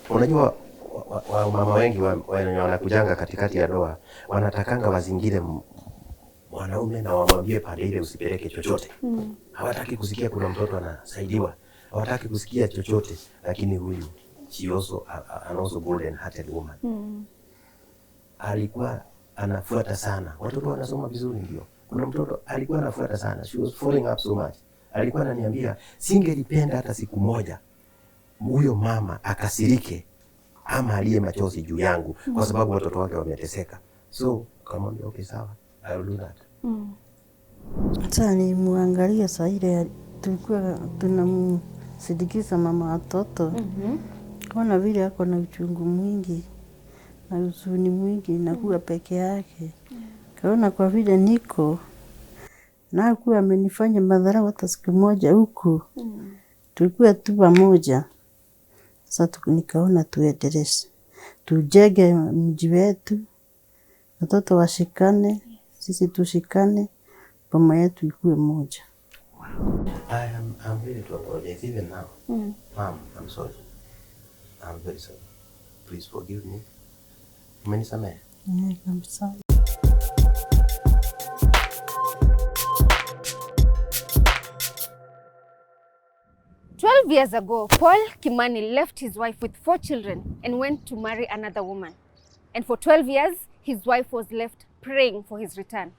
Unajua mama wengi wanakujanga katikati ya doa, wanatakanga wazingire mwanaume na wamwambie pande ile usipeleke chochote. Hawataki kusikia kuna mtoto anasaidiwa. Hawataki kusikia chochote, lakini huyu she also an also golden hearted woman. Alikuwa anafuata sana. Watoto wanasoma vizuri ndio. Kuna mtoto alikuwa anafuata sana. She was following up so much. Alikuwa ananiambia singelipenda hata siku moja huyo mama akasirike ama aliye machozi juu yangu kwa sababu watoto wake wameteseka. So kama okay sawa, I will do that. Sasa ni muangalia saa ile tulikuwa tunamsindikiza mama watoto. Kaona vile ako na uchungu mwingi na huzuni mwingi na kuwa peke yake. Kaona kwa vile niko na kuwa amenifanya madhara hata siku moja huku. Tulikuwa tu pamoja. Sasa nikaona tuendeleze. Tujenge mji wetu. Watoto washikane, sisi tushikane, boma yetu ikuwe moja. I'm ready to apologize even now. Mom, I'm sorry. I'm very sorry. Please forgive me. Umenisamehe? Kabisa. Years ago, Paul Kimani left his wife with 4 children and went to marry another woman. And for 12 years, his wife was left praying for his return.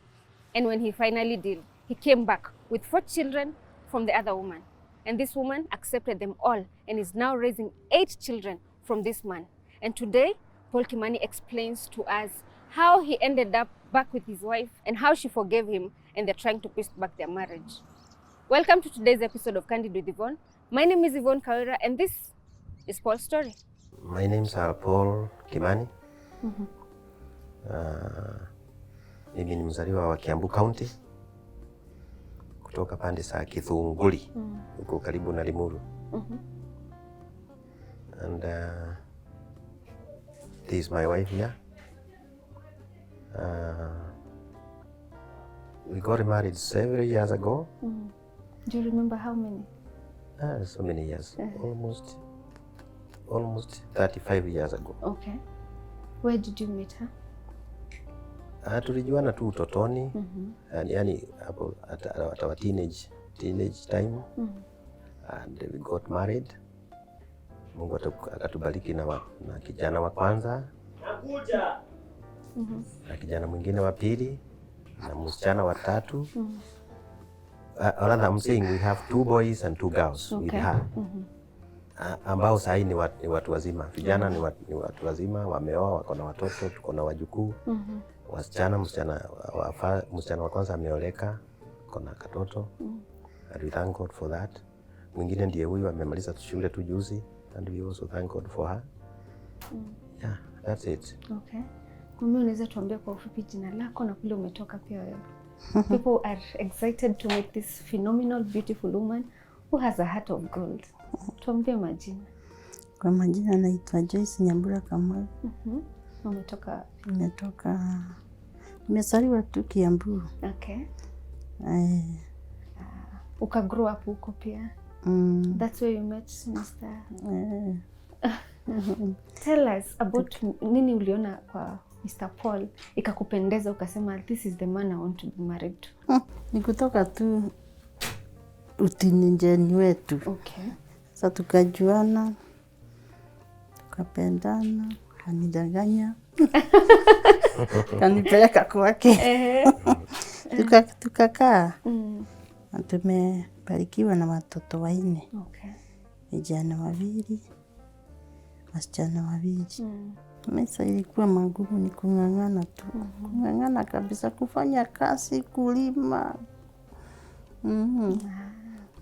And when he finally did, he came back with 4 children from the other woman. And this woman accepted them all and is now raising 8 children from this man. And today, Paul Kimani explains to us how he ended up back with his wife and how she forgave him and they're trying to piece back their marriage. Welcome to today's episode of Candid with Yvonne. My name is Yvonne Kawira and this is Paul's story. My name's Paul Kimani. Mimi ni mzaliwa wa Kiambu County. Kutoka pande za Kithunguri. Huko karibu na Limuru. And this is my wife here. We got married several years ago. Do you remember how many? So many years. Almost 35 years ago. Okay. Where did you meet her? Tulijuana tu utotoni. Yani hapo at our teenage time. And we got married. Mungu akatubariki na kijana wa kwanza. Nakuja. Na kijana mwingine wa pili na msichana wa tatu. Rather, I'm saying we have 2 boys and 2 girls with her. Ambao sasa ni watu wazima. Vijana ni watu wazima, wameoa, wako na watoto, tuko na wajukuu. Wasichana, msichana wa kwanza ameoleka, kuna katoto. And we thank God for that. Mwingine ndiye huyu amemaliza shule tu juzi and we also thank God for her. Yeah, that's it. Okay. Kumbe unaweza tuambia kwa ufupi jina lako na kule umetoka pia wewe? People are excited to meet this phenomenal, beautiful woman who has a heart of gold. Tuambie majina. Kwa majina naitwa Joyce Nyambura Kamau. Umetoka? Nimezaliwa tu Kiambu. Okay. Uka grow up huko pia? That's where you met Mr. Tell us about nini uliona kwa Mr. Paul ikakupendeza ukasema this is the man I want to be married to? Ni kutoka tu utinijeni wetu. Okay. Sasa tukajuana, tukapendana, kanidanganya. Kanipeleka kwake. Tukakaa. Na tumebarikiwa na watoto 4. Okay. Vijana 2, wasichana 2. Maisha ilikuwa magumu, ni kung'ang'ana tu. Kung'ang'ana kabisa, kufanya kazi, kulima.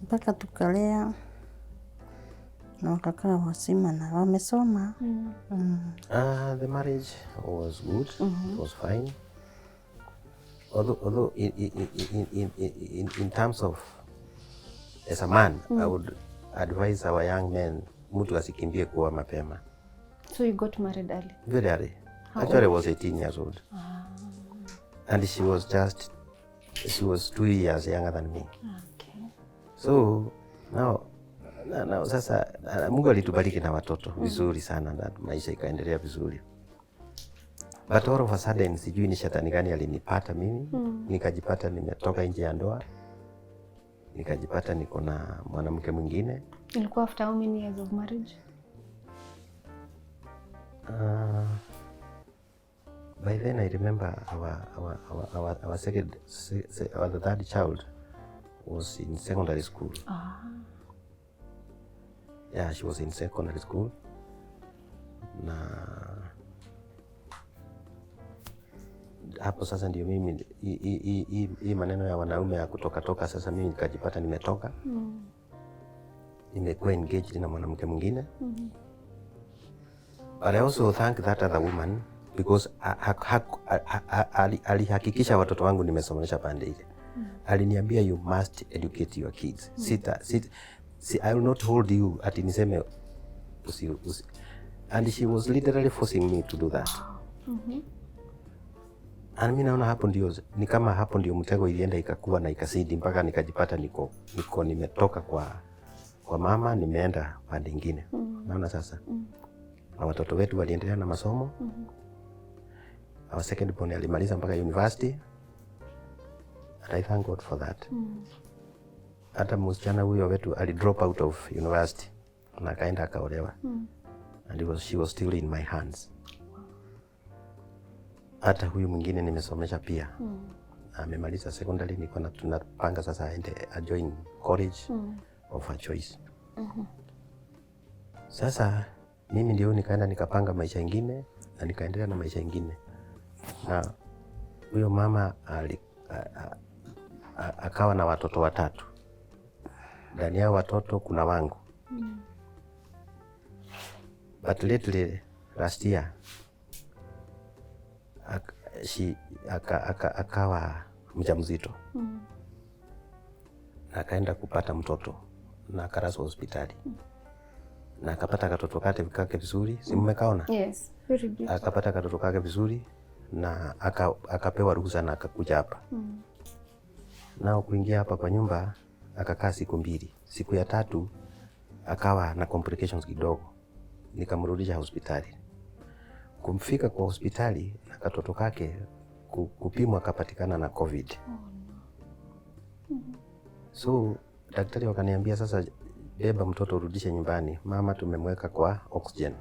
Mpaka tukalea. Na wakakaa wazima na wamesoma. The marriage was good. It was fine. Although in terms of as a man, I would advise our young men mtu asikimbie kuoa mapema. So you got married early? Very early. Actually, I was 18 years old. And she was 2 years younger than me. Okay. So now Na sasa Mungu alitubariki na watoto vizuri sana na maisha ikaendelea vizuri. But all of a sudden sijui ni shetani gani alinipata mimi, nikajipata nimetoka nje ya ndoa. Nikajipata niko na mwanamke mwingine. Ilikuwa after how many years of marriage? By then I remember our third child was in secondary school. Yeah, she was in secondary school. Na hapo sasa ndio mimi hii maneno ya wanaume ya kutoka sasa mimi nikajipata nimetoka. Nimekuwa engaged na mwanamke mwingine. But I also thank that other woman because alihakikisha watoto wangu nimesomesha pande ile. Aliniambia you must educate your kids. I will not hold you ati niseme and she was literally forcing me to do that. And mimi naona hapo ndio ni kama hapo ndio mtego ilienda ikakuwa na ikasidi mpaka nikajipata niko nimetoka kwa mama nimeenda pande nyingine. Naona sasa. Na watoto wetu waliendelea na masomo. Our second born alimaliza mpaka university. And I thank God for that. Hata msichana huyo wetu ali drop out of university na akaenda akaolewa. And she was still in my hands. Hata huyu mwingine nimesomesha pia. Amemaliza secondary, niko na tunapanga sasa aende join college of her choice. Sasa mimi ndio nikaenda nikapanga maisha mengine na nikaendelea na maisha mengine. Na huyo mama akawa na watoto watatu. Ndani ya watoto kuna wangu. But lately last year akawa mjamzito. Na akaenda kupata mtoto na akaraswa hospitali. Na akapata katoto kake vizuri, si mmekaona? Yes, very beautiful. Akapata katoto kake vizuri na akapewa ruhusa na akakuja hapa. Na kuingia hapa kwa nyumba akakaa siku 2. Siku ya 3 akawa na complications kidogo. Nikamrudisha hospitali. Kumfika kwa hospitali na katoto kake kupimwa akapatikana na COVID. So daktari wakaniambia sasa beba mtoto urudishe nyumbani. Mama tumemweka kwa oxygen.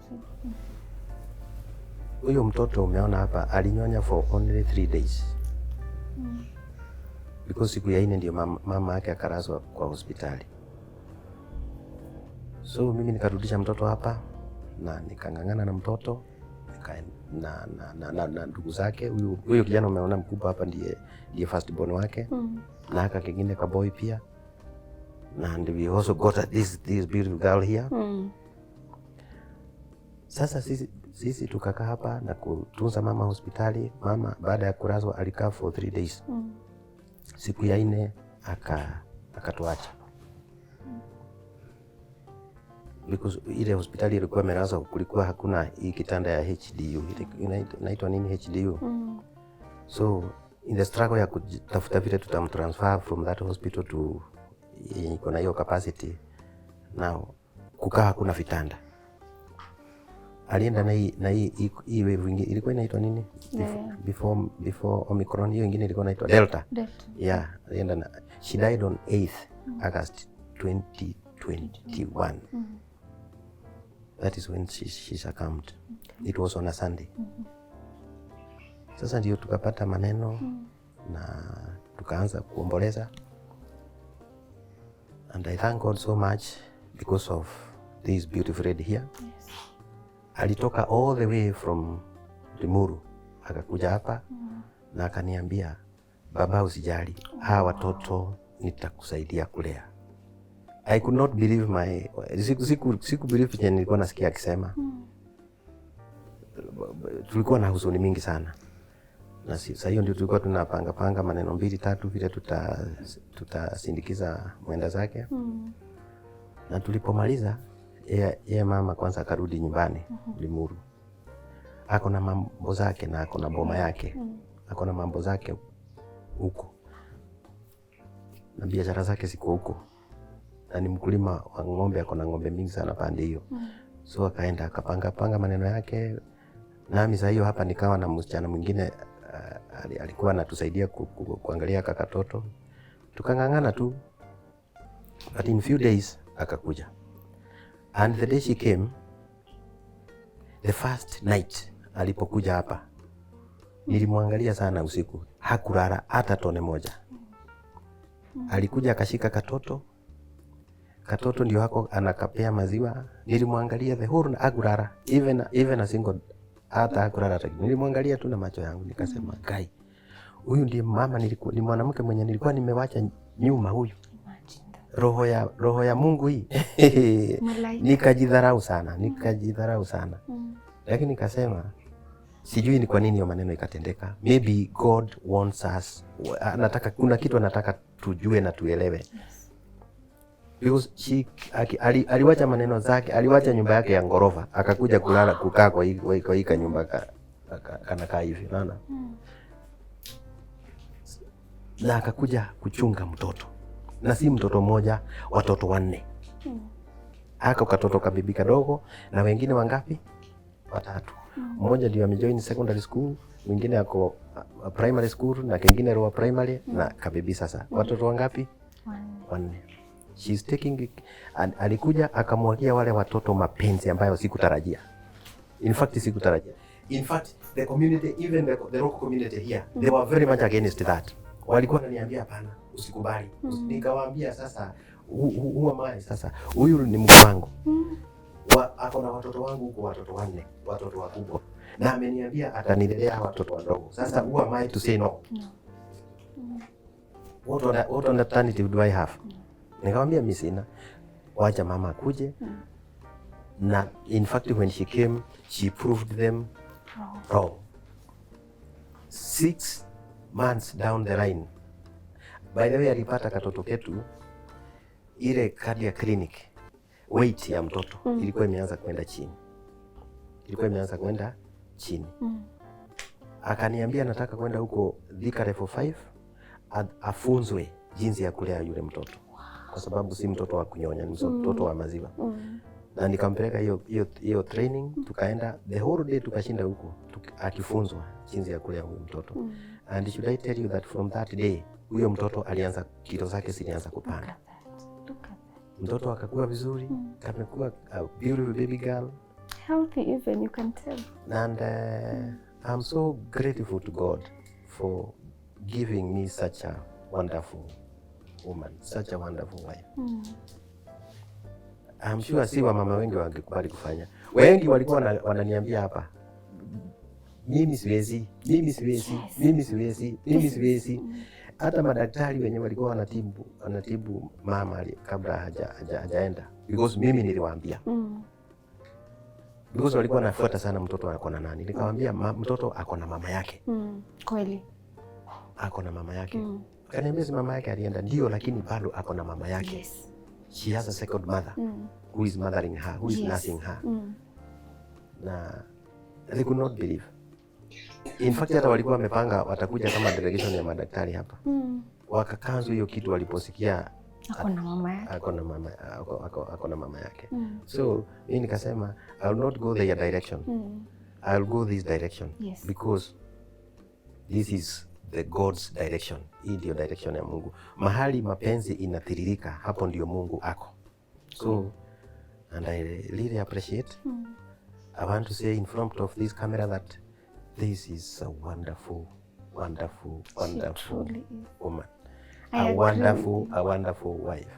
Huyo mtoto umeona hapa alinyonya for only 3 days. Because siku ya 4 ndio mama yake akaraswa kwa hospitali. So mimi nikarudisha mtoto hapa na nikangangana na mtoto na ndugu zake. Huyo kijana umeona mkubwa hapa ndiye first born wake. Na haka kingine ka boy pia. And we also got this beautiful girl here. Sasa sisi tukakaa hapa na kutunza mama hospitali. Mama baada ya kulazwa alikaa for 3 days. Siku ya 4 akatuacha. Because ile hospitali ilikuwa imelazwa, kulikuwa hakuna hii kitanda ya HDU. Inaitwa nini HDU? So in the struggle ya kutafuta vile tutamtransfer from that hospital to iko na hiyo capacity, now kukaa hakuna vitanda. Alienda na hii wave ilikuwa inaitwa nini? Before Omicron, hiyo nyingine ilikuwa inaitwa Delta. Yeah, alienda na she died on 8th August 2021. That is when she succumbed. It was on a Sunday. Sasa ndio tukapata maneno na tukaanza kuomboleza. And I thank God so much because of this beautiful lady here. Alitoka all the way from Limuru akakuja hapa na akaniambia, baba usijali, hawa watoto nitakusaidia kulea. I could not believe siku believe chenye nilikuwa nasikia akisema. Tulikuwa na huzuni mingi sana. Na sasa hiyo ndio tulikuwa tunapanga maneno 2-3 vile tutasindikiza mwenda zake. Na tulipomaliza yeye mama kwanza akarudi nyumbani Limuru. Ako na mambo zake na ako na boma yake. Ako na mambo zake huko. Na biashara zake ziko huko. na ni mkulima wa ng'ombe, ako na ng'ombe mingi sana pande hiyo. So akaenda akapanga maneno yake, nami saa hiyo hapa nikawa na msichana mwingine alikuwa anatusaidia kuangalia kakatoto. Tukang'ang'ana tu, but in few days akakuja, and the day she came, the first night alipokuja hapa nilimwangalia sana usiku, hakulala hata tone moja. Alikuja akashika katoto ndio hako anakapea maziwa. Nilimwangalia the whole agurara, even a single hata agurara. Nilimwangalia tu na macho yangu nikasema, kai, huyu ndiye mama ni mwanamke mwenye nilikuwa nimewacha nyuma huyu. Roho ya Mungu hii. Nikajidharau sana. Lakini nikasema sijui ni kwa nini hiyo maneno ikatendeka. Maybe God wants us. Kuna kitu anataka tujue na tuelewe. Because aliwacha maneno zake, aliwacha nyumba yake ya ngorofa, akakuja kukaa kwa hii nyumba kanakaa hivi, unaona? Na akakuja kuchunga mtoto. Na si mtoto mmoja, watoto 4. Aka katoto kabibi kadogo, na wengine wangapi? 3. Mmoja ndio amejoin secondary school, mwingine ako primary school, na kingine lower primary, na kabibi sasa. Watoto wangapi? 4. She's taking, alikuja akamwagia wale watoto mapenzi ambayo sikutarajia. In fact, the community, even the local community here, they were very much against that. Walikuwa wananiambia hapana, usikubali. Nikawaambia sasa, sasa huyu ni mke wangu. Ako na watoto wangu huko, watoto 4, watoto wakubwa. Na ameniambia atanilelea watoto wadogo. Sasa who am I to say no? What alternative do I have? Nikamwambia mimi sina. Wacha mama akuje. Na in fact when she came, she proved them wrong. 6 months down the line. By the way, alipata katoto ketu, ile kadi ya clinic, weight ya mtoto ilikuwa imeanza kwenda chini. Akaniambia nataka kwenda huko Thika level 5 afunzwe jinsi ya kulea yule mtoto. Kwa sababu si mtoto wa kunyonya, ni mtoto wa maziwa. Na nikampeleka hiyo training, tukaenda the whole day, tukashinda huko akifunzwa jinsi ya kulea huyo mtoto. And should I tell you that from that day huyo mtoto alianza, kilo zake zilianza kupanda. Mtoto akakuwa vizuri, kamekuwa a beautiful baby girl, healthy even, you can tell. And I'm so grateful to God for giving me such a wonderful woman, such a wonderful wife. I'm sure si wa mama wengi wangekubali kufanya. Wengi walikuwa wananiambia hapa, mimi siwezi. Hata madaktari wenye walikuwa wanatibu mama kabla hajaenda, because mimi niliwaambia. Because walikuwa wanafuata sana mtoto ako na nani. Nikamwambia mtoto ako na mama yake. Kweli. Ako na mama yake. Kaniambia si mama yake alienda, ndio, lakini bado ako na mama yake. Yes. She has a second mother who is mothering her, who is nursing her. Na they could not believe. In fact, hata walikuwa wamepanga watakuja kama delegation ya madaktari hapa. Wakakanzu hiyo kitu waliposikia ako na mama yake. Ako na mama yake. So, mimi nikasema I will not go their direction. I will go this direction. Yes. Because this is the God's direction. Hii ndio direction ya Mungu. Mahali mapenzi inatiririka, hapo ndio Mungu ako. So, and I really appreciate. I want to say in front of this camera that this is a wonderful woman. A wonderful wife.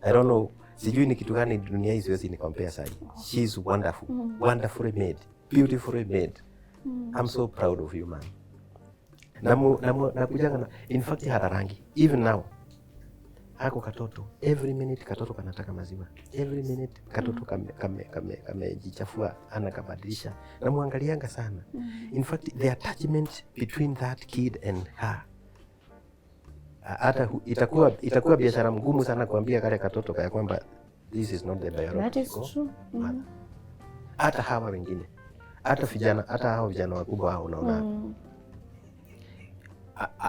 I don't know, sijui ni kitu gani dunia hii siwezi ni compare sahi. She's wonderful. Wonderfully made. Beautifully made. I'm so proud of you, man. Nakujanga na, in fact, hata rangi. Even now, hako katoto, every minute katoto kanataka maziwa. Every minute katoto kamejichafua, anakabadilisha. Namuangalianga sana. In fact, the attachment between that kid and her, hata itakuwa biashara mgumu sana kuambia kale katoto kaya kwamba this is not the biological mother. Hata hawa wengine, hata hawa vijana wakubwa hao unaona.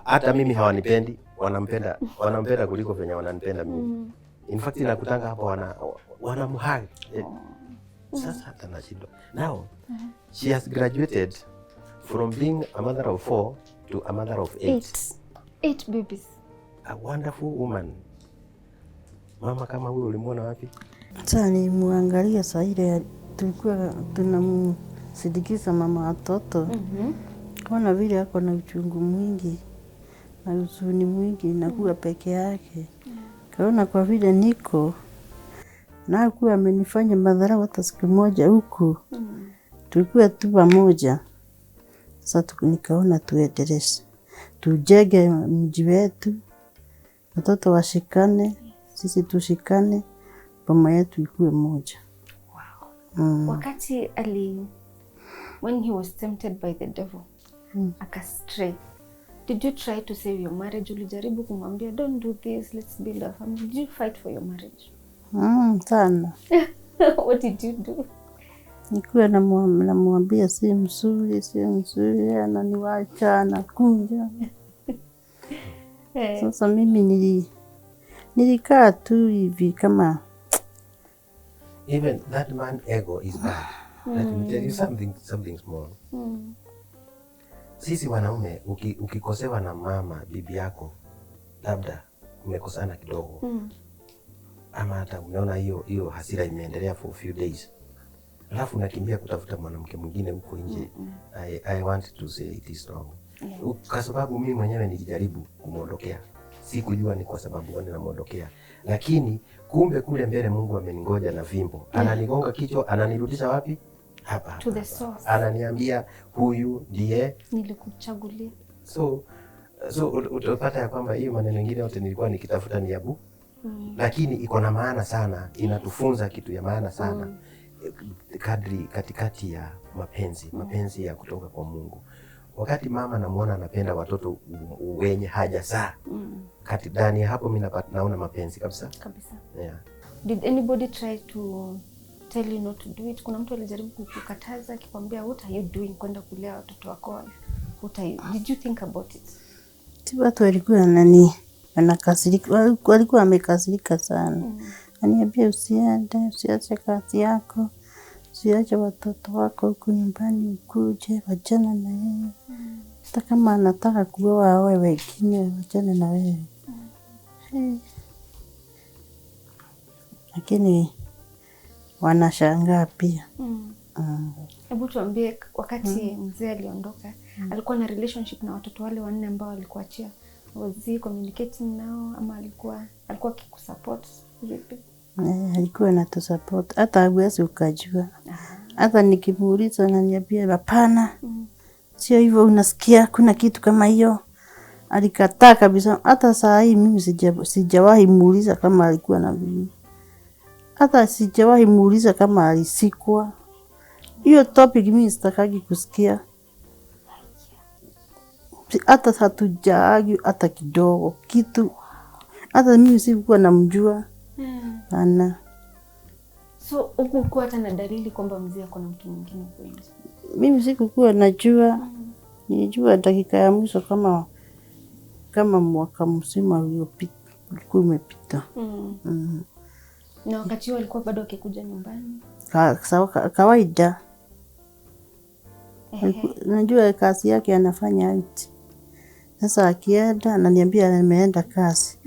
Hata mimi hawanipendi, wanampenda kuliko venye wananipenda mimi. In fact nakutanga hapo wana mhag. Sasa hata nashindwa. Now she has graduated from being a mother of 4 to a mother of 8. 8 babies. A wonderful woman. Mama kama huyo ulimwona wapi? Sasa ni muangalia saa ile tulikuwa tunamsindikiza mama watoto. Kaona vile ako na uchungu mwingi na huzuni mwingi na kuwa peke yake. Kaona kwa vile niko na kuwa amenifanya madhara hata siku moja huku. Tulikuwa tu pamoja. Sasa nikaona tuendeleze. Tujenge mji wetu. Watoto washikane, sisi tushikane, boma yetu ikuwe moja. Wow. Wakati when he was tempted by the devil, akastray. Did you try to save your marriage? Ulijaribu kumwambia don't do this, let's build a family. Did you fight for your marriage? Sana. What did you do? Nikuwa namwambia si mzuri, ananiwacha, anakuja. Sasa mimi nilikaa tu hivi kama even that man ego is bad. Let me tell you something small. Sisi wanaume ukikosewa na mama bibi yako, labda umekosana kidogo, ama hata umeona hiyo hasira imeendelea for a few days, alafu unakimbia kutafuta mwanamke mwingine huko nje. I want to say it is wrong. Kwa sababu mimi mwenyewe nilijaribu kumwondokea. Sikujua ni kwa sababu gani namwondokea. Lakini kumbe kule mbele Mungu ameningoja na fimbo. Ananigonga kichwa, ananirudisha wapi? Hapa. To the source. Ananiambia huyu ndiye nilikuchagulia. So utapata ya kwamba hiyo maneno mengine yote nilikuwa nikitafuta ni yabu. Lakini iko na maana sana, inatufunza kitu ya maana sana. Kadri katikati ya mapenzi ya kutoka kwa Mungu. Wakati mama namuona anapenda watoto wenye haja saa, kati ndani hapo mimi naona mapenzi kabisa. Yeah. Did anybody try to tell you not to do it? Kuna mtu alijaribu kukukataza akikwambia what are you doing kwenda kulea watoto wako? Did you think about it? Watu walikuwa walikuwa wamekasirika sana. Aniambia usiache kazi yako. Usiache watoto wako huku nyumbani, ukuje wachana na yeye. Hata kama anataka kuoa wewe wengine, wachana na wewe. Lakini wanashangaa pia. Hebu tuambie, wakati mzee aliondoka, alikuwa na relationship na watoto wale 4 ambao alikuachia. Was he communicating nao ama alikuwa akikusupport vipi? Alikuwa anatusupport, hata hawezi ukajua. Hata nikimuuliza ananiambia hapana. Sio hivyo, unasikia kuna kitu kama hiyo. Alikataa kabisa. Hata saa hii mimi sijawahi muuliza kama alikuwa na bibi. Hata sijawahi muuliza kama alisikwa. Hiyo topic mimi sitakagi kusikia. Hata hatujaagi hata kidogo kitu. Hata mimi sikuwa namjua. Ana. So ukukuwa hata na dalili kwamba mzee ako na mtu mwingine kweli? Mimi sikuwa najua. Nilijua dakika ya mwisho kama mwaka mzima uliopita ulikuwa umepita. Na wakati huo alikuwa bado akikuja nyumbani? Kawaida. Najua kazi yake anafanya out. Sasa akienda ananiambia ameenda kazi.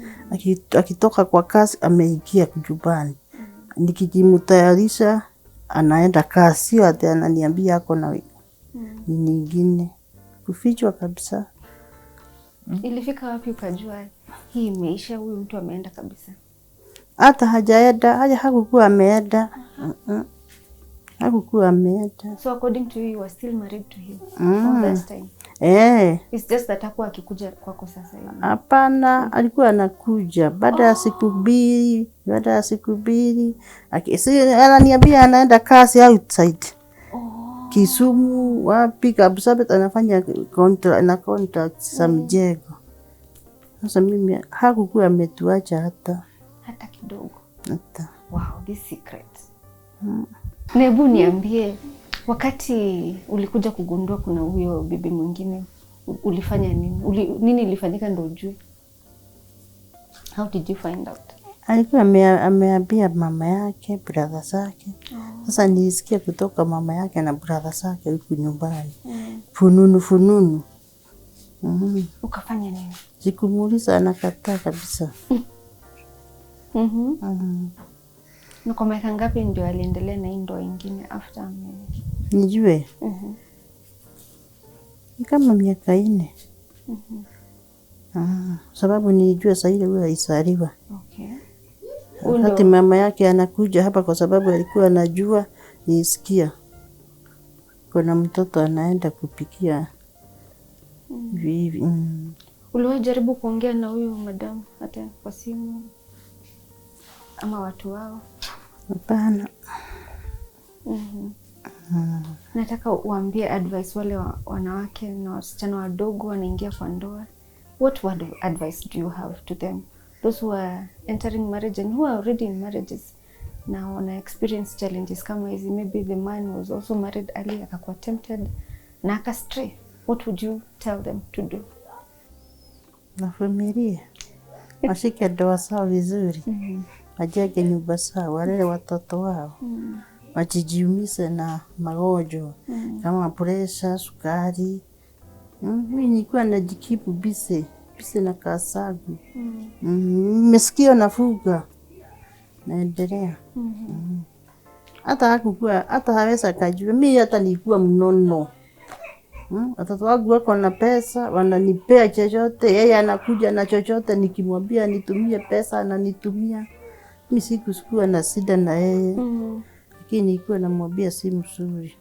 Akitoka kwa kazi ameingia nyumbani. Nikijimtayarisha anaenda kazi, sio ati ananiambia ako na nyingine. Kufichwa kabisa. Ilifika wapi ukajua hii imeisha, huyu mtu ameenda kabisa? Hata hajaenda, hakukuwa ameenda. Hakukuwa ameenda. So according to you, you were still married to him all that time? It's just that hakuwa akikuja kwako sasa hivi? Hapana, alikuwa anakuja baada ya siku mbili. Ananiambia anaenda kazi outside. Kisumu wapi kabisa, anafanya contract za mjengo. Sasa mimi hakukuwa ametuacha hata kidogo. Hata. Wow, this secret. Nebu niambie, wakati ulikuja kugundua kuna huyo bibi mwingine, ulifanya nini? Nini ilifanyika ndio ujue? How did you find out? Alikuwa ameambia mama yake, brother zake. Sasa nilisikia kutoka mama yake na brother zake huku nyumbani. Fununu. Ukafanya nini? Sikumuuliza, anakataa kabisa. Na kwa miaka ngapi ndio aliendelea na hii ndoa ingine after nijue? Kama miaka 4. Sababu nilijua saa ile huyo alisaliwa. Okay. Wakati mama yake anakuja hapa, kwa sababu alikuwa anajua, nisikia kuna mtoto anaenda kupikia hivi. Uliwahi jaribu kuongea na huyu madam hata kwa simu ama watu wao? Hapana. Nataka uambie advice wale wanawake na wasichana wadogo wanaingia kwa ndoa. What word of advice do you have to them? Those who are entering marriage and who are already in marriages na wana experience challenges kama hizi. Maybe the man was also married early, akakuwa tempted na akastray. What would you tell them to do? Na familia washike ndoa zao vizuri. Wajenge nyumba zao, walele watoto wao. Wajijiumise na magonjwa kama presha, sukari. Mimi nilikuwa najikipu bise na kasagu. Nimesikia nafuga. Naendelea. Hata haweza kujua. Mimi hata nilikuwa mnono. Watoto wangu wako na pesa, wananipea chochote. Yeye anakuja na chochote, nikimwambia nitumie pesa ananitumia. Mimi sikuwa na shida na yeye. Lakini nilikuwa namwambia si mzuri.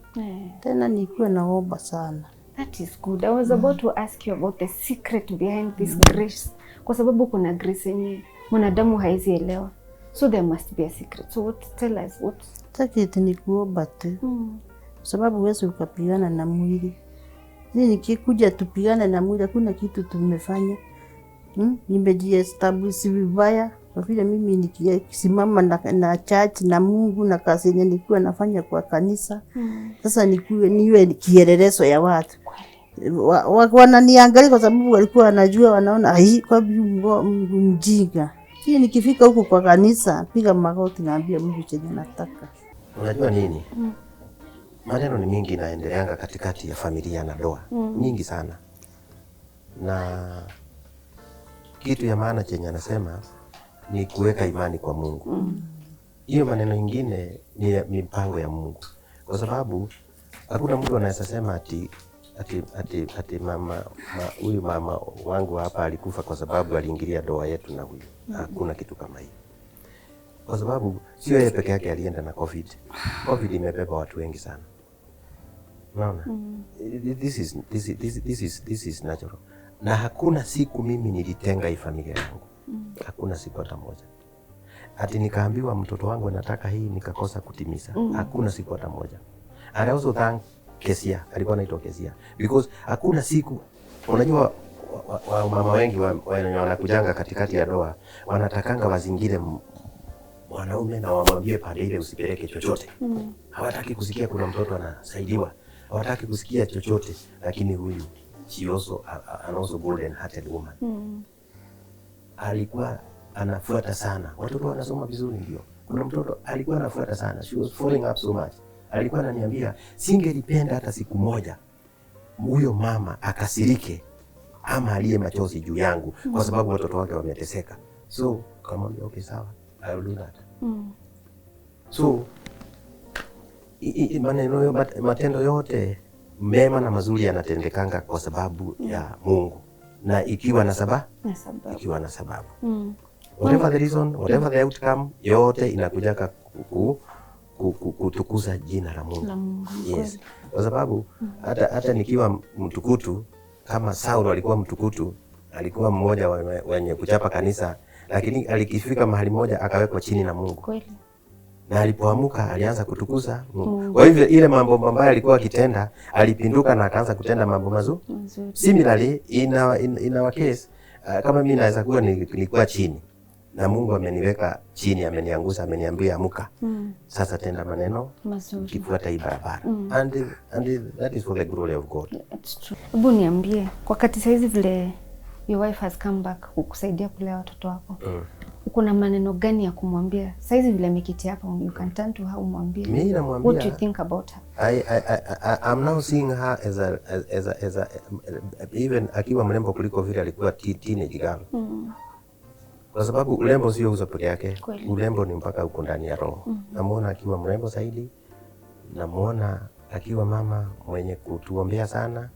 Tena nilikuwa naomba sana. That is good. I was about to ask you about the secret behind this grace. Kwa sababu kuna grace yenye mwanadamu haizi elewa. So there must be a secret. So tell us what? Secret ni kuomba tu. Sababu huwezi ukapigana na mwili. Nikikuja tupigane na mwili, hakuna kitu tumefanya. Nimejiestablish vibaya. Kwa vile mimi nikisimama na church na Mungu na kazi yenye nilikuwa nafanya kwa kanisa. Sasa niwe kielelezo ya watu. Wananiangalia kwa sababu walikuwa wanajua, wanaona kwa mjinga. Hii nikifika huko kwa kanisa, piga magoti naambia Mungu chenye nataka. Unajua nini? Maneno ni mingi inaendeleanga katikati ya familia na ndoa. Nyingi sana. Na kitu ya maana chenye anasema ni kuweka imani kwa Mungu. Hiyo maneno ingine ni mipango ya Mungu. Kwa sababu hakuna mtu anaweza sema ati huyu mama wangu hapa alikufa kwa sababu aliingilia ndoa yetu na huyu. Hakuna kitu kama hiyo. Kwa sababu sio yeye peke yake alienda na COVID. COVID imebeba watu wengi sana. Unaona? This is natural. Na hakuna siku mimi nilitenga hii familia yangu. Hakuna siku hata moja. Ati nikaambiwa mtoto wangu anataka hii nikakosa kutimiza. Hakuna siku hata moja. And I also thank Kesia, alikuwa anaitwa Kesia. Because hakuna siku, unajua mama wengi wanakujanga katikati ya ndoa, wanatakanga wazingire mwanaume na wamwambie pande ile usipeleke chochote. Hawataki kusikia kuna mtoto anasaidiwa. Hawataki kusikia chochote, lakini huyu she also an also golden hearted woman. Alikuwa anafuata sana. Watoto wanasoma vizuri ndio. Kuna mtoto alikuwa anafuata sana. She was following up so much. Alikuwa ananiambia singelipenda hata siku moja huyo mama akasirike ama aliye machozi juu yangu kwa sababu watoto wake wameteseka. So kama okay sawa, I will do that. So matendo yote mema na mazuri yanatendekanga kwa sababu ya Mungu. Na ikiwa na sababu. Ikiwa na sababu. Whatever the reason, whatever the outcome, yote inakuja kutukuza jina la Mungu. Yes. Kwa sababu hata nikiwa mtukutu, kama Saulo alikuwa mtukutu, alikuwa mmoja wenye kuchapa kanisa, lakini alikifika mahali moja akawekwa chini na Mungu. Kweli. Na alipoamuka alianza kutukuza Mungu. Kwa hivyo ile mambo mabaya alikuwa akitenda, alipinduka na akaanza kutenda mambo mazuri. Similarly in our case, kama mimi naweza kuwa nilikuwa chini na Mungu ameniweka chini, ameniangusha, ameniambia amuka. Sasa tenda maneno mazuri, kifuata hii barabara. And that is for the glory of God. It's true. Hebu niambie, kwa wakati saizi vile your wife has come back kukusaidia kulea watoto wako. uko na maneno gani ya kumwambia? Saizi vile amekiti hapa, you can turn to her umwambie. Mimi namwambia, what do you think about her? I'm now seeing her as a even akiwa mrembo kuliko vile alikuwa teenage girl. Kwa sababu urembo sio uso peke yake. Urembo ni mpaka uko ndani ya roho. Namuona akiwa mrembo zaidi. Namuona akiwa mama mwenye kutuombea sana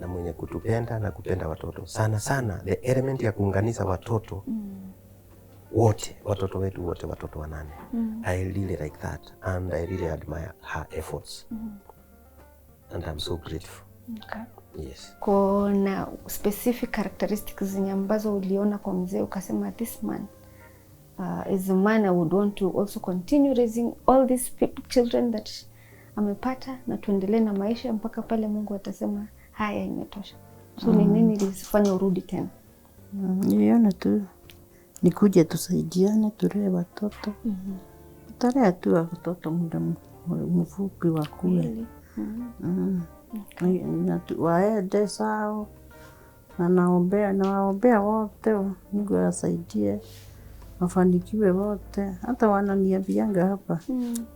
na mwenye kutupenda na kupenda watoto. Sana the element ya kuunganisha watoto wote, watoto wetu wote, watoto wanane. I really like that and I really admire her efforts. And I'm so grateful. Okay. Yes. Kuna specific characteristics zenye ambazo uliona kwa mzee ukasema this man is a man I would want to also continue raising all these children that amepata, na tuendelee na maisha mpaka pale Mungu atasema haya imetosha. So ni nini ilisifanya urudi tena? Niona tu nikuje tusaidiane tulee watoto. Tarea tu watoto muda mfupi wa kule. Waende sawa. Na naombea wote Mungu asaidie wafanikiwe wote. Hata wananiambianga hapa,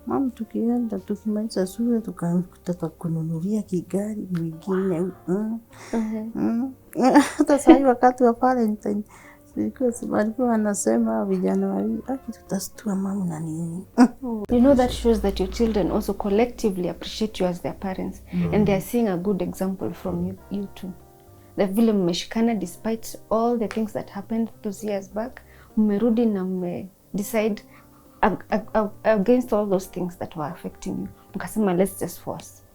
mama, tukienda tukimaliza shule tukataka kununulia kigari mwingine. Hata sasa wakati wa Valentine walikuwa wanasema vijana wawili, tutastua mama na nini. You know, that shows that your children also collectively appreciate you as their parents, and they are seeing a good example from you too. The vile mmeshikana despite all the things that happened those years back, mmerudi na decide against all those things that were affecting you. Mkasema let's just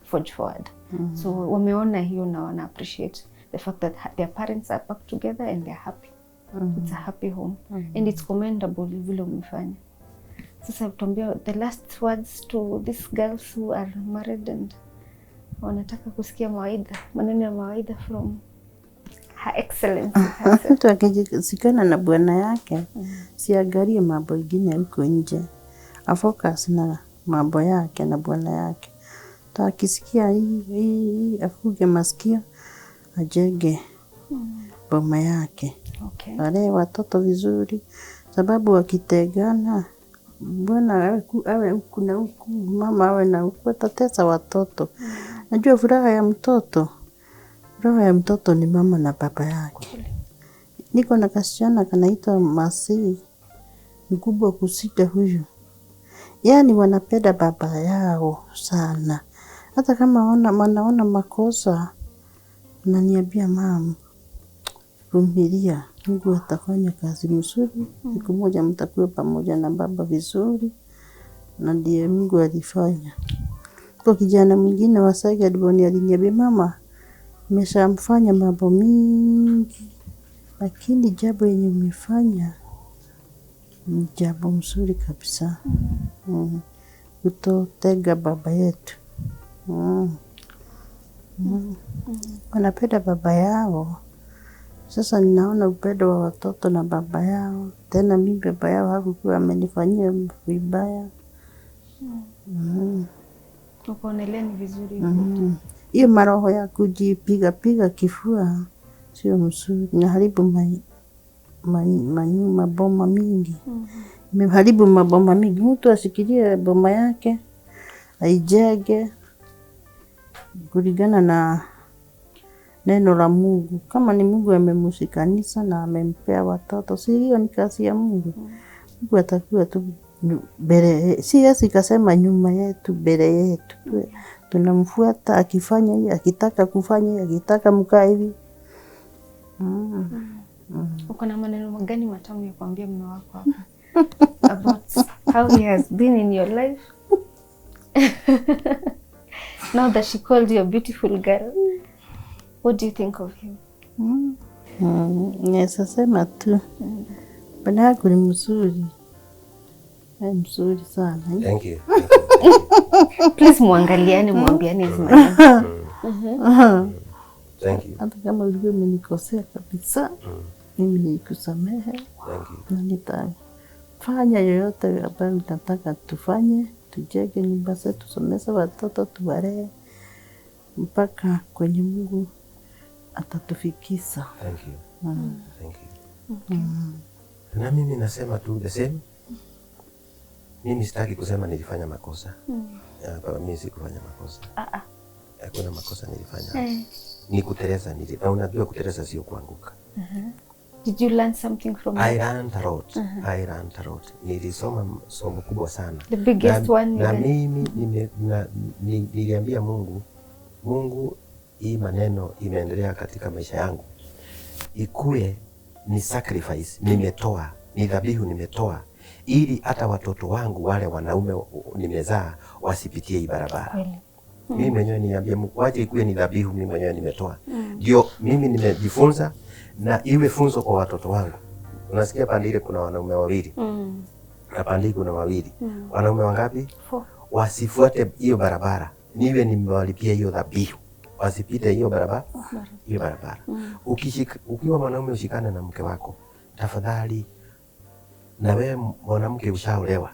forge forward. So wameona hiyo na wana appreciate the fact that their parents are back together and they're happy. It's a happy home. And it's commendable vile umefanya. Sasa tuambia the last words to these girls who are married and wanataka kusikia mawaidha, maneno ya mawaidha from Her Excellency. Mtu akisikana na bwana yake, siangalie mambo mengine huko nje. Afocus na mambo yake na bwana yake. Akisikia hii afuge masikio, ajenge boma yake. Okay. Wale watoto vizuri, sababu wakitegana bwana awe huku na huku, mama awe na huku, atatesa watoto. Najua furaha ya mtoto, roho ya mtoto ni mama na baba yake. Niko na kasichana kanaitwa Masi, mkubwa kusita huyu. Yani wanapenda baba yao sana. Hata kama wanaona makosa, wananiambia mama, vumilia, Mungu atafanya kazi mzuri. Siku moja mtakuwa pamoja na baba vizuri. Na ndiye Mungu alifanya. Kwa kijana mwingine wa Sage aliniambia mama, nimeshamfanya mambo mingi, lakini jambo yenye umefanya ni jambo mzuri kabisa. Kutotega baba yetu. Wanapenda baba yao. Sasa ninaona upendo wa watoto na baba yao. Tena mimi baba yao hakuwa amenifanyia vibaya. Ukaonelea ni vizuri. Hiyo maroho ya kujipiga kifua sio mzuri. Inaharibu maboma mingi. Imeharibu maboma mingi. Mtu asikilie boma yake, aijenge kulingana na neno la Mungu. Kama ni Mungu amemshikanisha na amempea watoto, si hiyo ni kazi ya Mungu. Mungu atakuwa tu mbele, si yesi kasema nyuma yetu, mbele yetu. Tunamfuata akifanya hivi, akitaka kufanya hivi, akitaka mkaa hivi. Uko na maneno gani matamu ya kuambia mume wako hapa? About how he has been in your life? Now that she called you a beautiful girl, what do you think of him? Nesa sema tu. Bwana yako ni mzuri. Ni mzuri sana. Thank you. Please muangaliane, muambiane hizi maneno. Thank you. Hata kama ulikuwa umenikosea kabisa, mimi nikusamehe. Thank you. Na nitafanya yoyote ambayo unataka tufanye, tujenge nyumba zetu, tusomeshe watoto, tuwalee mpaka kwenye Mungu atatufikisha. Thank you. Thank you. Na mimi nasema tu the same. Mimi sitaki kusema nilifanya makosa. Mimi sikufanya makosa. Hakuna makosa nilifanya. Ni kuteleza na unajua kuteleza sio kuanguka. Did you learn something from it? I learned a lot. Nilisoma somo kubwa sana. The biggest one. Na mimi niliambia Mungu, hii maneno imeendelea katika maisha yangu. Ikue ni sacrifice nimetoa, ni dhabihu nimetoa, ili hata watoto wangu wale wanaume nimezaa wasipitie hii barabara. Mimi mwenyewe niambia Mungu, waje ikue ni dhabihu mimi mwenyewe nimetoa. Ndio mimi nimejifunza na iwe funzo kwa watoto wangu. Unasikia pande ile kuna wanaume wawili. Na pande kuna wawili. Wanaume wangapi? 4. Wasifuate hiyo barabara. Niwe nimewalipia hiyo dhabihu. Wasipite hiyo barabara. Hiyo barabara. Ukiwa mwanaume ushikane na mke wako, tafadhali, na wewe mwanamke ushaolewa,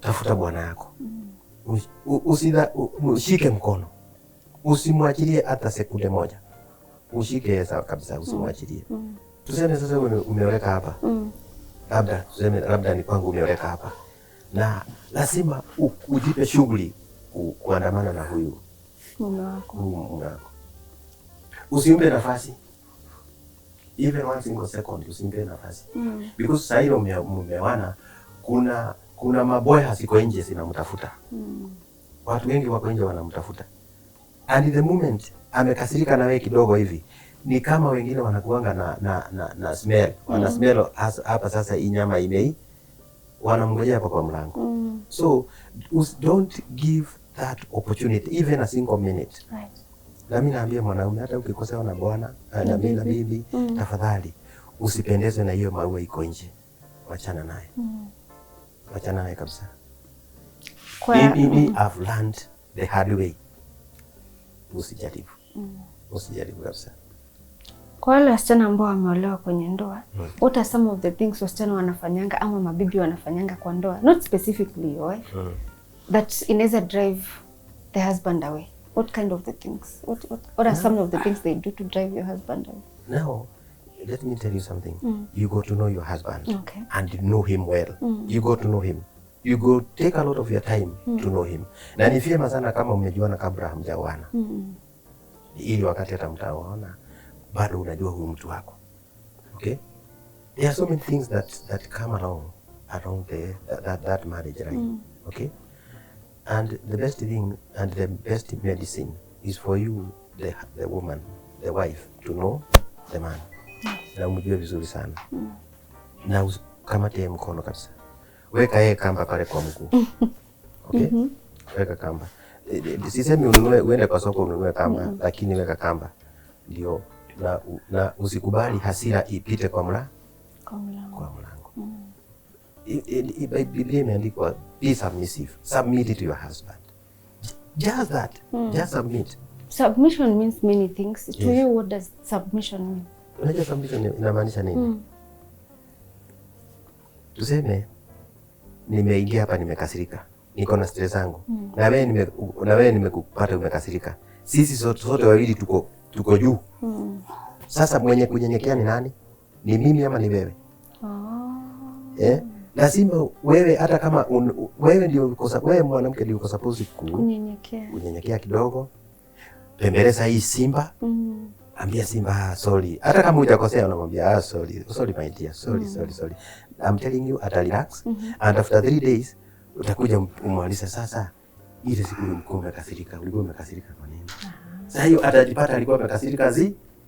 tafuta bwana yako. Ushike mkono. Usimwachilie hata sekunde moja. Ushike sawa kabisa, usimwachilie. Tuseme sasa umeoleka hapa. Labda ni kwangu umeoleka hapa. Na lazima ujipe shughuli kuandamana na huyu mume wako. Usimpe nafasi. Even one single second usimpe nafasi. Because sasa hiyo mumewana, kuna maboya hasiko nje zinamtafuta. Watu wengi wako nje wanamtafuta. And the moment amekasirika na wewe kidogo hivi, ni kama wengine wanakuanga na smell. Wana smell hapa sasa hii nyama imei, wanamngojea hapa kwa mlango. So don't give that opportunity even a single minute. Na mimi naambia mwanaume, hata ukikosewa na bwana na bibi, tafadhali usipendezwe na hiyo maua iko nje. Wachana naye. Wachana naye kabisa. I've learned the hard way. Usijaribu. Usijaribu kabisa. Kwa wale wasichana ambao wameolewa kwenye ndoa, what are some of the things wasichana wanafanyanga ama mabibi wanafanyanga kwa ndoa, not specifically your wife, that inaweza drive the husband away? What kind of the things? What are some of the things they do to drive your husband away? Now, let me tell you something. You got to know your husband and know him well. You got to know him. You go take a lot of your time to know him. Na ni vyema sana kama umejuana kabla hamjaoana. Ili wakati hata mtaoana bado unajua huyu mtu wako. Okay? There are so many things that come along that marriage, right? Okay? And the best thing and the best medicine is for you, the woman, the wife, to know the man. Na umjue vizuri sana. Na ukamate mkono kabisa. Weka yeye kamba pale kwa mguu. Okay? Weka kamba. Sisemi uende kwa soko ununue kamba, lakini weka kamba. Ndio na usikubali hasira ipite kwa mlango. Biblia imeandikwa be submissive. Submit it to your husband. Just that. Just submit. Submission means many things. Yes. To you, what does submission mean? Unajua submission inamaanisha nini? Tuseme nimeingia hapa nimekasirika. Niko na stress zangu. Na wewe nimekupata umekasirika. Sisi sote wawili tuko juu. Sasa mwenye kunyenyekea ni nani? Ni mimi ama ni wewe? Lazima wewe, hata kama wewe ndio wewe mwanamke ndio uko supposed kunyenyekea kidogo. Pembeleza hii simba. Ambia simba sorry. Hata kama hujakosea unamwambia sorry my dear, sorry. I'm telling you, ata relax. And after 3 days utakuja umwalisa sasa ile siku ulikuwa umekasirika kwa nini? Sasa hiyo atajipata alikuwa amekasirika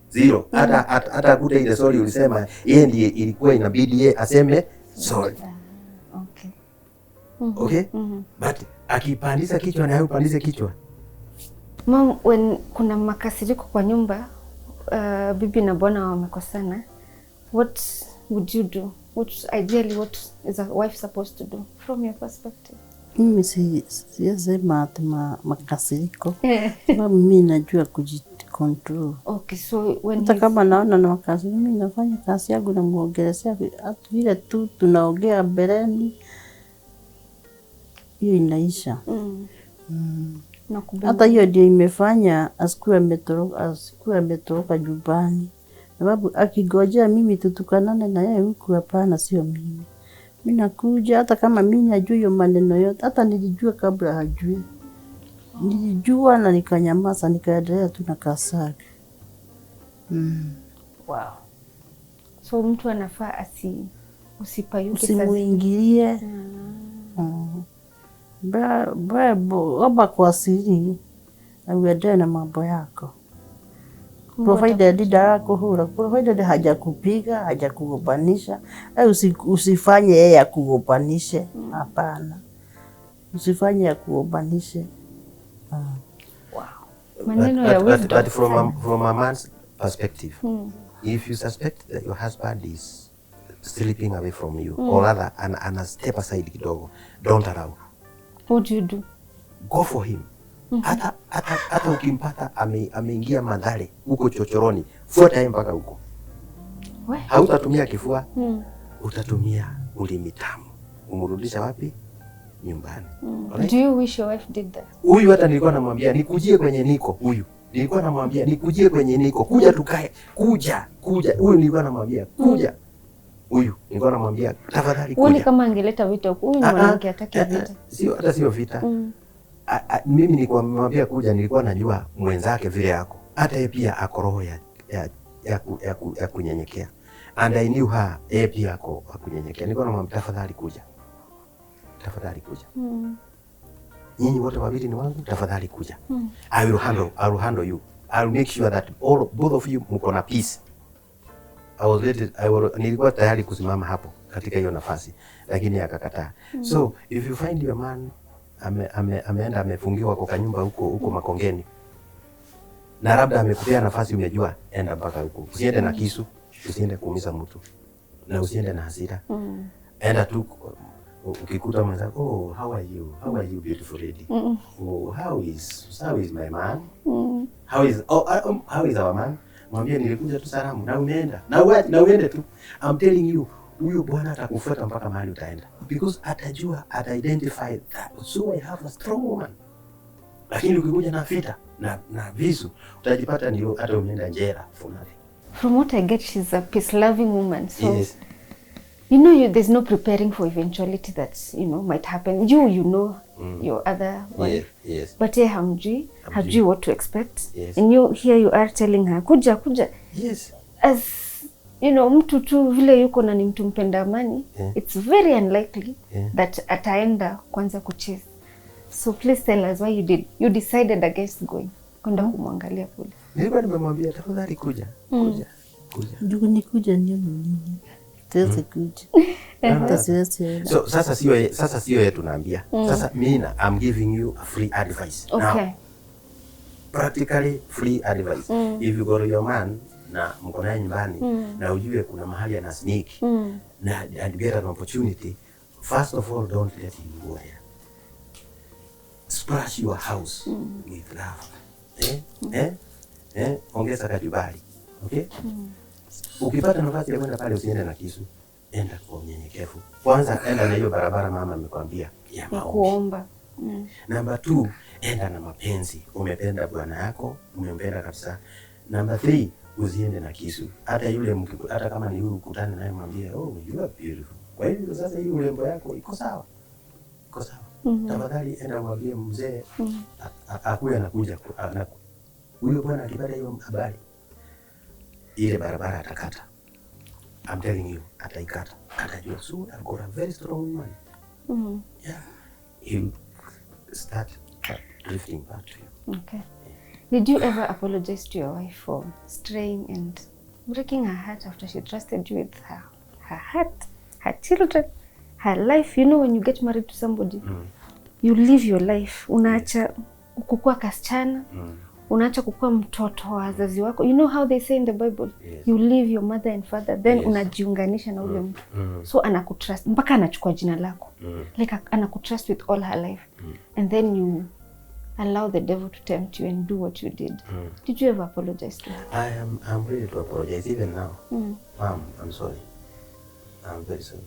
zero. Hata kuta ile sorry ulisema yeye ndiye ilikuwa inabidi yeye aseme sorry. Okay? But akipandisha kichwa na upandishe kichwa. Mom, when kuna makasiriko kwa nyumba, bibi na bwana wamekosana, what would you do? What is a wife supposed to do from your perspective? Mimi siyasema ati makasiriko. Sababu mimi najua kujicontrol. Okay, so when hata kama naona na makasiriko, mimi nafanya kazi yangu na muongelesea hata vile tu tunaongea mbeleni, hiyo inaisha. Hata hiyo ndio imefanya asikuwe ametoroka nyumbani. Sababu akigojea mimi tutukanane na yeye huku, hapana, sio mimi. Mimi nakuja hata kama mimi najua hiyo maneno yote, hata nilijua kabla hajui. Nilijua na nikanyamaza, nikaendelea tu na kasaga. Wow. So mtu anafaa usipayuke sasa. Usimuingilie. Omba kwa siri na uendelee na mambo yako. Provided dida kuhura, provided hajakupiga, hajakugombanisha, usifanye yeye akugombanishe. Hapana. Usifanye akugombanishe. Wow. Maneno ya wisdom. But from a man's perspective, if you suspect that your husband is slipping away from you, or rather ana step aside kidogo, don't allow. What do you do? Go for him. Hata ukimpata ameingia madhare huko chochoroni, fuata yeye mpaka huko. Hautatumia kifua, utatumia ulimi tamu. Umrudisha wapi? Nyumbani. Right? Do you wish your wife did that? Huyu hata nilikuwa namwambia nikujie kwenye niko huyu. Nilikuwa namwambia nikujie kwenye niko, kuja tukae, kuja. Huyu nilikuwa namwambia kuja. Huyu nilikuwa namwambia tafadhali kuja. Uone kama angeleta vita huko, huyu mwanamke hataki vita. Sio vita. Mimi nilikuwa namwambia kuja, nilikuwa najua mwenzake vile yako. Hata yeye pia ako roho ya kunyenyekea. And I knew her, yeye pia ako kunyenyekea. Nilikuwa namwambia tafadhali kuja. Tafadhali kuja. Nyinyi wote wawili ni wangu, tafadhali kuja. I will handle you. I will make sure that both of you mko na peace. Nilikuwa tayari kusimama hapo katika hiyo nafasi, lakini akakataa. So if you find your man ameenda amefungiwa kwa nyumba huko Makongeni, na labda amekupea nafasi, umejua, enda mpaka huko. Usiende na kisu, usiende kuumiza mtu, na usiende na hasira. Enda tu. Ukikuta mwenzako, oh, how are you beautiful lady? Oh, how is my man? How is our man? Mwambie nilikuja tu salamu na umeenda. Na uende tu. I'm telling you, huyo bwana atakufuata mpaka mahali utaenda. Because atajua, identify that. So I have a strong woman. Lakini ukikuja na vita na visu, utajipata ndio hata umeenda jela for nothing. From what I get, she's a peace-loving woman. So yes. There's no preparing for eventuality that, might happen. You know your other wife. Yes. But hajui what to expect. Yes. And here you are telling her, kuja. Yes. As, mtu tu vile yuko na ni mtu mpenda amani, it's very unlikely that ataenda kwanza kuchase. So please tell us why you decided against going. Kwenda kumwangalia kule. Nilikuwa nimemwambia tafadhali kuja. Ndio nikuja ndio nini. Tese kuja. So sasa sio yetu tunaambia. Sasa mimi I'm giving you a free advice. Okay. Now, practically free advice. If you go to your man na mko naye nyumbani na ujue kuna mahali ana sneak and get an opportunity, first of all, don't let him go there. Splash your house with love. Ongeza kachumbari. Okay? Ukipata nafasi ya kwenda pale, usiende na kisu. Enda kwa unyenyekevu. Kwanza enda na hiyo barabara mama amekwambia ya kuomba. Number 2, enda na mapenzi. Umependa bwana yako, umempenda kabisa. Number 3, usiende na kisu. Hata kama ni huyu ukutane naye, mwambie, oh, you are beautiful. Kwa hivyo sasa hii urembo yako iko sawa. Tafadhali enda mwambie mzee akuwe anakuja. Huyo bwana akipata hiyo habari, ile barabara atakata. I'm telling you, ataikata. Atajua, so I've got a very strong woman. Yeah. He'll start drifting back to you. Okay. Did you ever apologize to your wife for straying and breaking her heart after she trusted you with her heart, her children, her life? When you get married to somebody, you live your life. Unaacha kukua kasichana. Unaacha kukua mtoto wa wazazi wako. You know how they say in the Bible, you leave your mother and father, then unajiunganisha na ule mtu. So anakutrust mpaka anachukua jina lako. Like anakutrust with all her life. And then you allow the devil to tempt you and do what you did. Did you ever apologize to her? I'm ready to apologize even now. Mom, I'm sorry. I'm very sorry.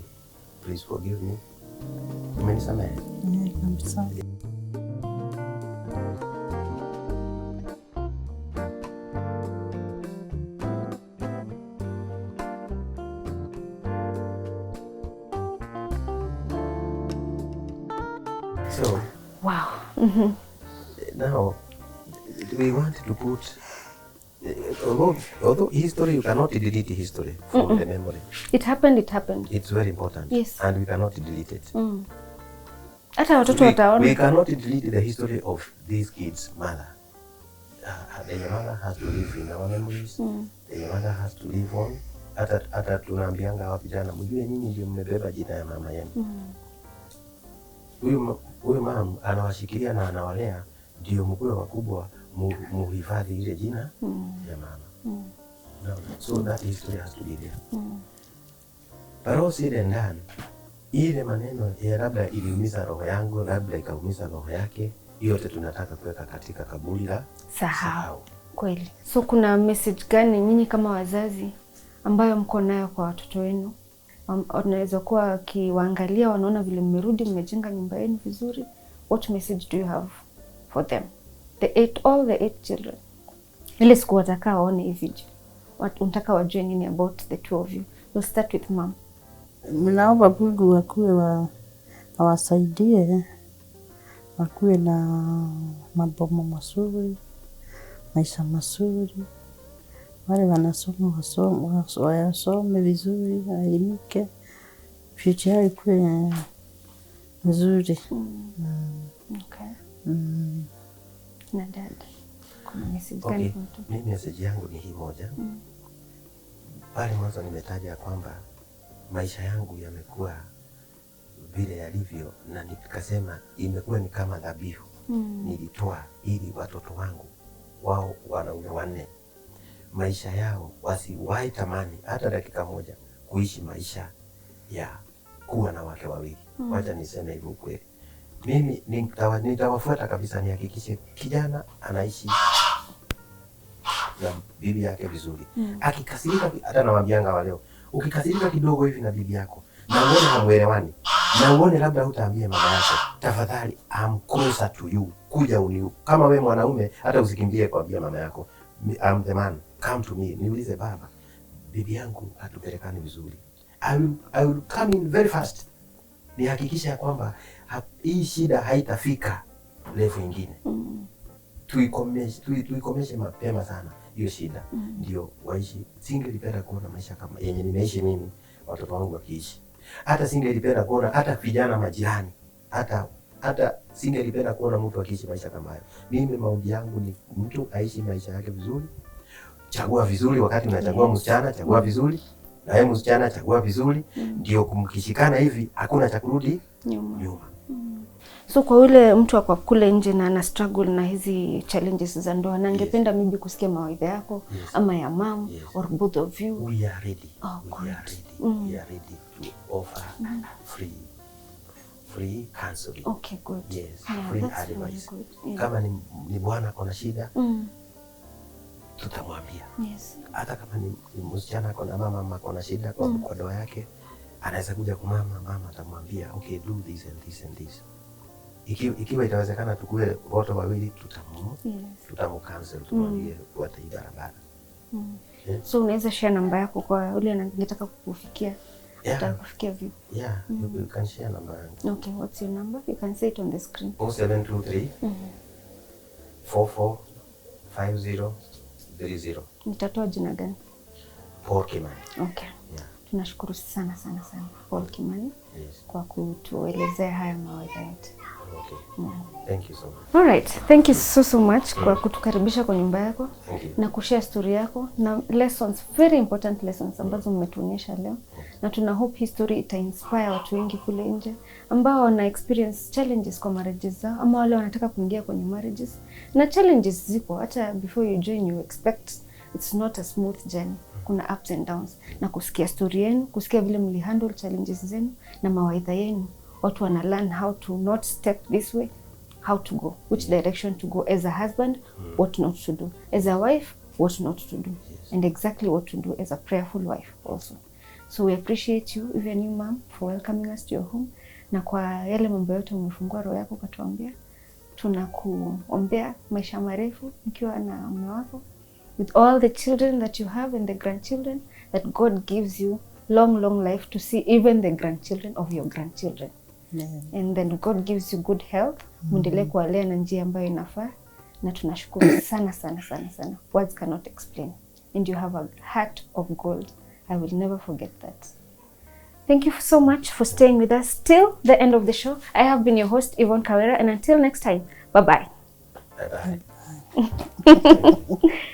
Please forgive me. Umenisamehe? I'm sorry. So Wow. now we want to put, although history, you cannot delete history from the memory. It happened. It's very important. Yes. And we cannot delete it. Hata watoto wataona. We cannot delete the history of these kids' mother. The mother has to live in our memories. The mother has to live on. Hata tunaambianga hawa vijana, mjue nini ndio mmebeba jina ya mama yenu. Huyu mama anawashikilia na anawalea, ndio mkue wakubwa muhifadhi ile jina ya mama. So that history has to be there. But also then, ile maneno ya labda iliumiza roho yangu, labda ikaumiza roho yake, yote tunataka kuweka katika kaburi la sahau. Kweli. So kuna message gani nyinyi kama wazazi ambayo mko nayo kwa watoto wenu? Wanaweza kuwa wakiwaangalia, wanaona vile mmerudi, mmejenga nyumba yenu vizuri. What message do you have for them? All the 8 children. Ile siku wataka waone hii video, unataka wajue nini about the 2 of you? We'll start with mom. Mnaomba Mungu wakuwe awasaidie, wakuwe na mabomo mazuri, maisha mazuri. Wale wanasoma wasome vizuri, waelimike, future yao ikuwe nzuri. Okay. Na dad, kuna message gani kwa mtu? Mimi message yangu ni hii moja. Pale mwanzo nimetaja kwamba maisha yangu yamekuwa vile yalivyo, na nikasema imekuwa ni kama dhabihu. Nilitoa ili watoto wangu wao wanaume 4 maisha yao wasiwahi tamani hata dakika moja kuishi maisha ya kuwa na wake wawili. Wacha niseme hivyo kweli. Mimi nitawafuata kabisa, nihakikishe kijana anaishi na bibi yake vizuri. Akikasirika, hata nawaambianga waleo, ukikasirika kidogo hivi na bibi yako na uone hamuelewani, na uone labda hutaambia mama yako, tafadhali I'm closer to you, kuja uniu. Kama wewe mwanaume, hata usikimbie kuambia mama yako I'm the man, come to me. Niulize baba, bibi yangu hatupelekani vizuri. I will come in very fast. Nihakikisha kwamba hii shida haitafika level nyingine. Tuikomeshe mapema sana hiyo shida. Ndio waishi. Singelipenda kuona maisha kama yenye nimeishi mimi, watoto wangu wakiishi. Hata singelipenda kuona hata vijana majirani, hata singelipenda kuona mtu akiishi maisha kama hayo. Mimi maombi yangu ni mtu aishi maisha yake vizuri. Chagua vizuri, wakati unachagua msichana, chagua vizuri. Na yeye msichana, chagua vizuri. Ndio kumkishikana hivi hakuna cha kurudi nyuma. So kwa yule mtu akwa kule nje na ana struggle na hizi challenges za ndoa, na angependa maybe kusikia mawaidha yako ama ya mom or both of you. We are ready. We are ready to offer free counseling. Okay, good. Yes, Yeah, free that's advice. Very good. Yeah. Kama ni bwana kuna shida, tutamwambia. Yes. Hata kama ni msichana kuna mama kuna shida kwa ndoa yake, anaweza kuja kwa mama atamwambia, okay, do this and this and this. Ikiwa itawezekana tukue wote wawili, tutamucancel, tumwambie fuata hii barabara. So unaweza share namba yako kwa yule anataka kukufikia? Atakufikia vipi? Yeah, you can share number. Okay, what's your number? You can say it on the screen. 0723 445030. Nitatoa jina gani? Paul Kimani. Okay. Yeah. Tunashukuru sana Paul Kimani kwa kutuelezea haya mawaidha yetu. Okay. Thank you so much. All right. Thank you so much kwa kutukaribisha kwa nyumba yako na kushare story yako na lessons, very important lessons ambazo mmetuonyesha leo. Na tuna hope hii story ita inspire watu wengi kule nje ambao wana experience challenges kwa marriages zao, ama wale wanataka kuingia kwenye marriages. Na challenges zipo, hata before you join you expect it's not a smooth journey. Kuna ups and downs. Na kusikia story yenu, kusikia vile mlihandle challenges zenu na mawaidha yenu, watu wana learn how to not step this way, how to go, which direction to go as a husband, what not to do, as a wife, what not to do, and exactly what to do as a prayerful wife also. So we appreciate you, even you mom, for welcoming us to your home. Na kwa yale mambo yote umefungua roho yako katuambia, tunakuombea maisha marefu mkiwa na mume wako, with all the children that you have and the grandchildren, that God gives you long life to see even the grandchildren of your grandchildren. And then God gives you good health. Muendelee kuwalea na njia ambayo inafaa. Na tunashukuru sana sana sana sana. Words cannot explain. And you have a heart of gold. I will never forget that. Thank you so much for staying with us till the end of the show. I have been your host, Yvonne Kawira, and until next time, bye-bye. Bye-bye.